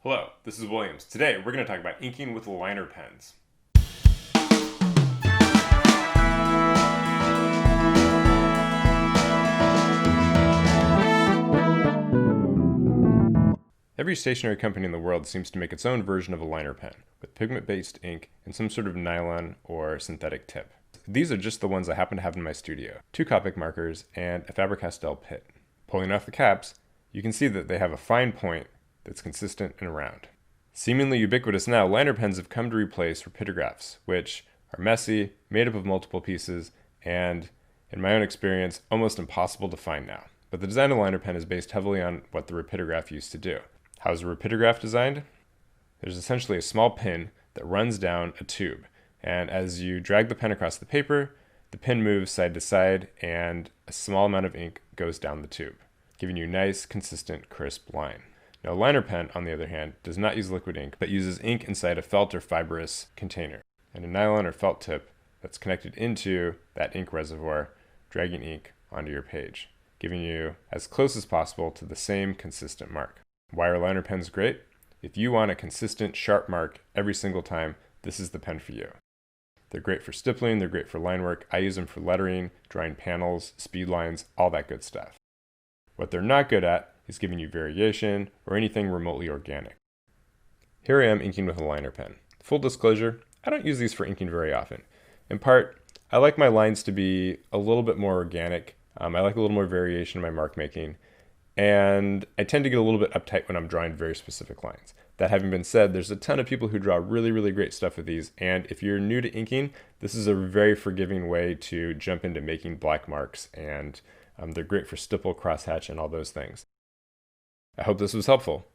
Hello, this is Williams. Today we're going to talk about inking with liner pens. Every stationery company in the world seems to make its own version of a liner pen, with pigment-based ink and some sort of nylon or synthetic tip. These are just the ones I happen to have in my studio. 2 Copic markers and a Faber-Castell pit. Pulling off the caps, you can see that they have a fine point that's consistent and round. Seemingly ubiquitous now, liner pens have come to replace repidographs, which are messy, made up of multiple pieces, and, in my own experience, almost impossible to find now. But the design of the liner pen is based heavily on what the rapidograph used to do. How is a rapidograph designed? There's essentially a small pin that runs down a tube, and as you drag the pen across the paper, the pin moves side to side, and a small amount of ink goes down the tube, giving you a nice, consistent, crisp line. Now, a liner pen, on the other hand, does not use liquid ink, but uses ink inside a felt or fibrous container, and a nylon or felt tip that's connected into that ink reservoir, dragging ink onto your page, giving you as close as possible to the same consistent mark. Why are liner pens great? If you want a consistent, sharp mark every single time, this is the pen for you. They're great for stippling, they're great for line work. I use them for lettering, drawing panels, speed lines, all that good stuff. What they're not good at is giving you variation or anything remotely organic. Here I am inking with a liner pen. Full disclosure, I don't use these for inking very often. In part, I like my lines to be a little bit more organic. I like a little more variation in my mark making. And I tend to get a little bit uptight when I'm drawing very specific lines. That having been said, there's a ton of people who draw really, really great stuff with these. And if you're new to inking, this is a very forgiving way to jump into making black marks. And they're great for stipple, crosshatch, and all those things. I hope this was helpful.